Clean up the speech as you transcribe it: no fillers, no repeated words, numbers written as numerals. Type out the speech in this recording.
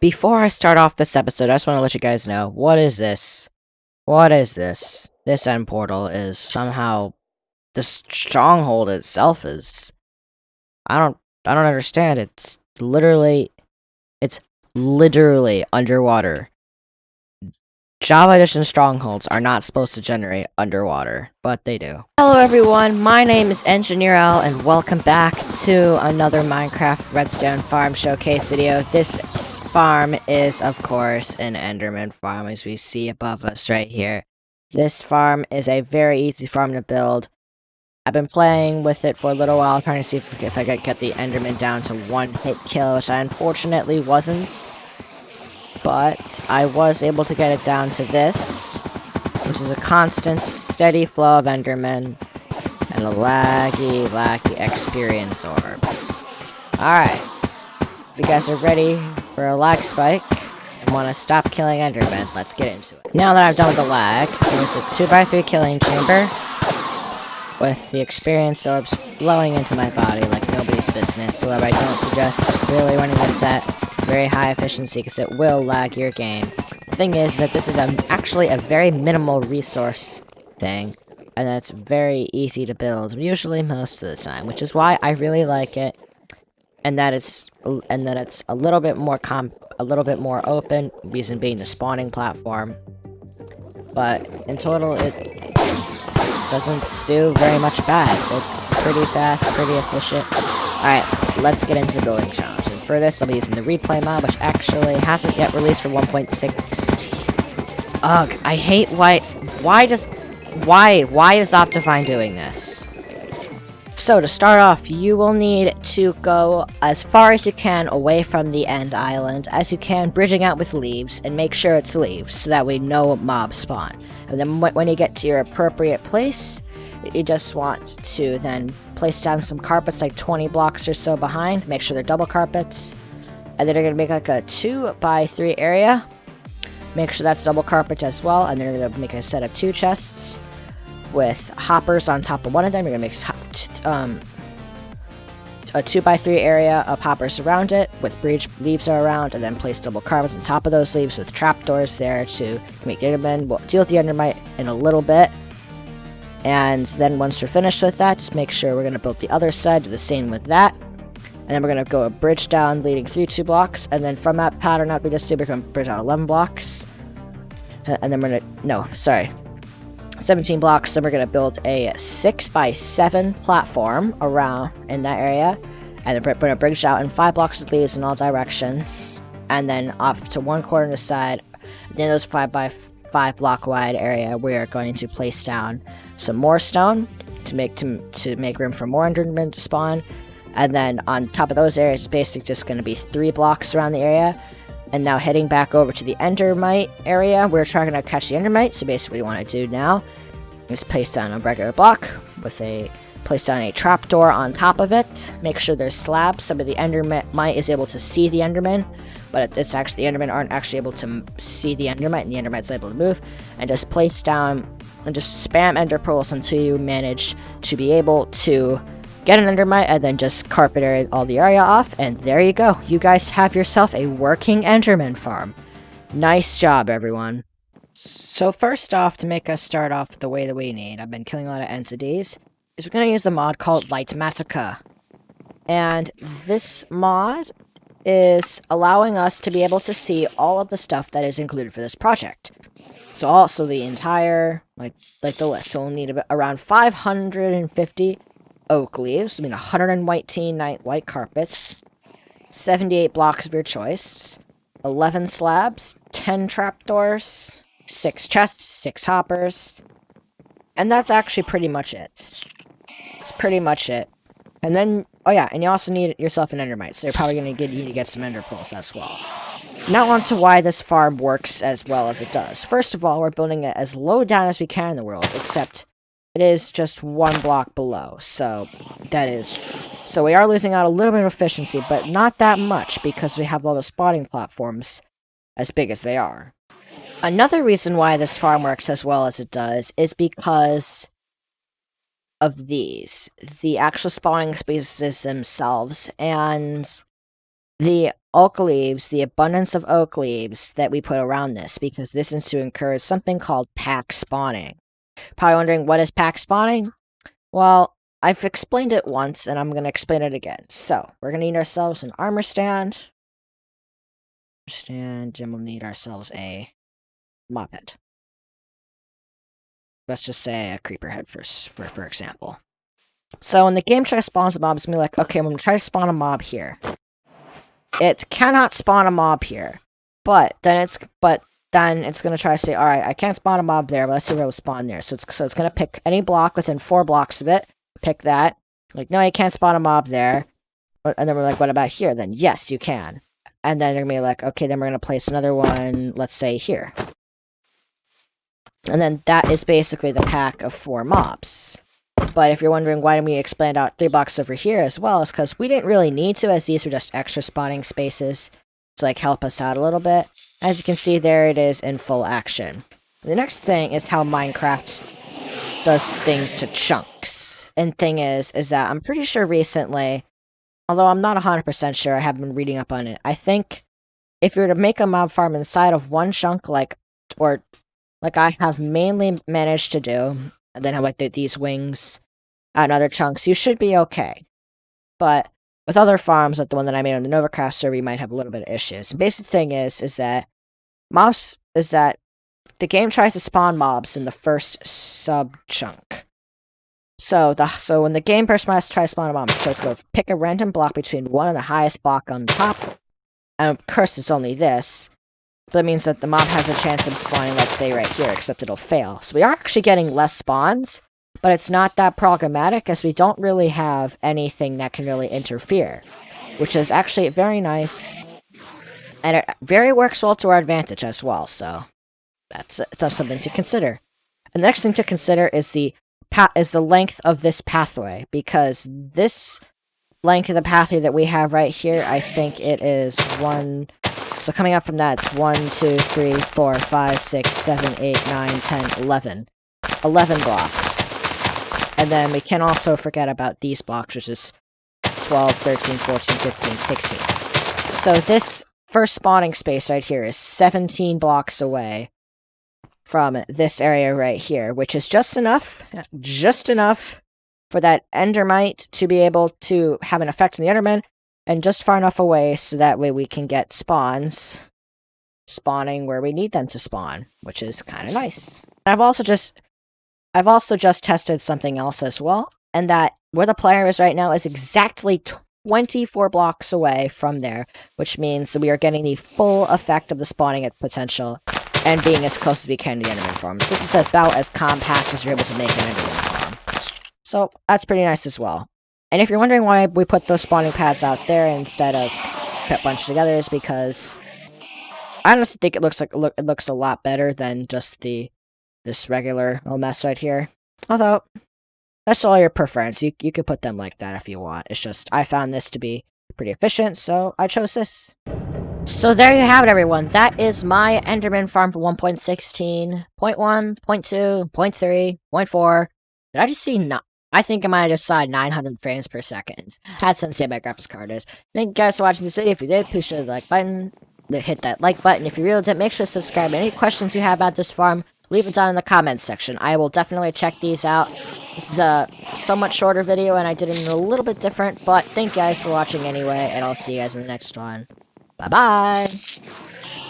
Before I start off this episode, I just want to let you guys know, what is this? What is this? This end portal is somehow... The stronghold itself is... I don't understand. It's literally underwater. Java Edition strongholds are not supposed to generate underwater, but they do. Hello everyone, my name is Engineer L, and welcome back to another Minecraft Redstone Farm Showcase video. This farm is, of course, an Enderman farm, as we see above us right here. This farm is a very easy farm to build. I've been playing with it for a little while, trying to see if I could get the Enderman down to one hit kill, which I unfortunately wasn't. But I was able to get it down to this, which is a constant, steady flow of Endermen and a laggy experience orbs. Alright, if you guys are ready for a lag spike and want to stop killing Endermen, let's get into it. Now that I've done with the lag, there's a 2x3 killing chamber with the experience orbs flowing into my body like nobody's business. However, I don't suggest really running this set very high efficiency because it will lag your game. The thing is that this is actually a very minimal resource thing, and it's very easy to build, usually most of the time, which is why I really like it, and that it's a little bit more open, reason being the spawning platform. But in total, it doesn't do very much bad. It's pretty fast, pretty efficient. Alright, let's get into the building challenge. And for this, I'll be using the replay mod, which actually hasn't yet released for 1.16. Ugh, I hate why is Optifine doing this? So to start off, you will need to go as far as you can away from the end island as you can, bridging out with leaves, and make sure it's leaves so that we know mobs spawn. And then when you get to your appropriate place, you just want to then place down some carpets like 20 blocks or so behind. Make sure they're double carpets. And then you're going to make like a 2x3 area. Make sure that's double carpet as well. And then you're going to make a set of 2 chests with hoppers on top of one of them. You're going to make a 2x3 area of hoppers around it with leaves around, and then place double carpets on top of those leaves with trapdoors there to make the Enderman. We'll deal with the Endermite in a little bit. And then once we're finished with that, just make sure we're going to build the other side, do the same with that. And then we're going to go a bridge down leading through 2 blocks, and then from that pattern up we just did, we're going to bridge out 11 blocks. And then we're going to, 17 blocks, then we're going to build a 6x7 platform around in that area, and then we're going to bridge out in 5 blocks with leaves in all directions, and then off to one corner of the side, in those 5x5 block wide area, we're going to place down some more stone to make room for more Endermen to spawn, and then on top of those areas, it's basically just going to be 3 blocks around the area. And now heading back over to the Endermite area, we're trying to catch the Endermite. So basically what you want to do now is place down a regular block with place down a trapdoor on top of it. Make sure there's slabs so that the Endermite is able to see the Enderman. But it's actually, the Endermen aren't actually able to see the Endermite, and the Endermite's able to move. And just place down and just spam Ender pearls until you manage to be able to get an Endermite, and then just carpet all the area off, and there you go. You guys have yourself a working Enderman farm. Nice job, everyone. So first off, to make us start off the way that we need, I've been killing a lot of entities, is we're going to use a mod called Lightmatica. And this mod is allowing us to be able to see all of the stuff that is included for this project. So also the entire, like the list. So we'll need around 550 oak leaves, 118 white carpets, 78 blocks of your choice, 11 slabs, 10 trapdoors, 6 chests, 6 hoppers, and that's actually pretty much it. It's pretty much it. And then, and you also need yourself an endermite, so you're probably going to need to get some ender pearls as well. Now on to why this farm works as well as it does. First of all, we're building it as low down as we can in the world, except it is just 1 block below, so we are losing out a little bit of efficiency, but not that much because we have all the spawning platforms as big as they are. Another reason why this farm works as well as it does is because of the actual spawning spaces themselves, and the oak leaves, the abundance of oak leaves that we put around this, because this is to encourage something called pack spawning. Probably wondering, what is pack spawning? Well, I've explained it once, and I'm going to explain it again. So, we're going to need ourselves an armor stand. And we'll need ourselves a mob head. Let's just say a creeper head for example. So when the game tries to spawn a mob, it's going to be like, okay, I'm going to try to spawn a mob here. It cannot spawn a mob here. But then it's going to try to say, alright, I can't spawn a mob there, but let's see where it will spawn there. So it's going to pick any block within 4 blocks of it. Pick that. Like, no, you can't spawn a mob there. And then we're like, what about here? Then, yes, you can. And then they're going to be like, okay, then we're going to place another one, let's say, here. And then that is basically the pack of 4 mobs. But if you're wondering why didn't we expand out 3 blocks over here as well, it's because we didn't really need to, as these were just extra spawning spaces to, like, help us out a little bit. As you can see, there it is in full action. The next thing is how Minecraft does things to chunks. And thing is that I'm pretty sure recently, although I'm not 100% sure, I have been reading up on it, I think if you were to make a mob farm inside of one chunk, like I have mainly managed to do, and then have like these wings and other chunks, you should be okay. But with other farms, like the one that I made on the Novacraft server, you might have a little bit of issues. The basic thing is that the game tries to spawn mobs in the first sub chunk. So when the game first tries to spawn a mob, it tries to go pick a random block between 1 and the highest block on top. And of course, it's only this. But that means that the mob has a chance of spawning, let's say, right here, except it'll fail. So we are actually getting less spawns, but it's not that problematic, as we don't really have anything that can really interfere. Which is actually very nice. And it very works well to our advantage as well, so that's something to consider. And the next thing to consider is the length of this pathway, because this length of the pathway that we have right here, I think it is 1... So coming up from that, it's 1, 2, 3, 4, 5, 6, 7, 8, 9, 10, 11. 11 blocks. And then we can also forget about these blocks, which is 12, 13, 14, 15, 16. So this first spawning space right here is 17 blocks away from this area right here, which is just enough for that Endermite to be able to have an effect on the Enderman, and just far enough away so that way we can get spawns spawning where we need them to spawn, which is kind of nice. I've also just tested something else as well, and that where the player is right now is exactly 24 blocks away from there, which means that we are getting the full effect of the spawning at potential and being as close as we can to the Enderman farm. So this is about as compact as you're able to make an Enderman farm. So that's pretty nice as well. And if you're wondering why we put those spawning pads out there instead of put a bunch together, is because I honestly think it looks a lot better than just this regular little mess right here. Although that's all your preference. You could put them like that if you want. It's just I found this to be pretty efficient, so I chose this. So there you have it, everyone. That is my Enderman farm for 1.16, 0.1, 0.2, 0.3, 0.4. Did I just see I think I might have just saw 900 frames per second. That's insane my graphics card is. Thank you guys for watching this video. If you did, please hit the like button. Hit that like button. If you really did, make sure to subscribe. Any questions you have about this farm, leave it down in the comments section. I will definitely check these out. This is a somewhat shorter video, and I did it a little bit different. But thank you guys for watching anyway, and I'll see you guys in the next one. Bye-bye!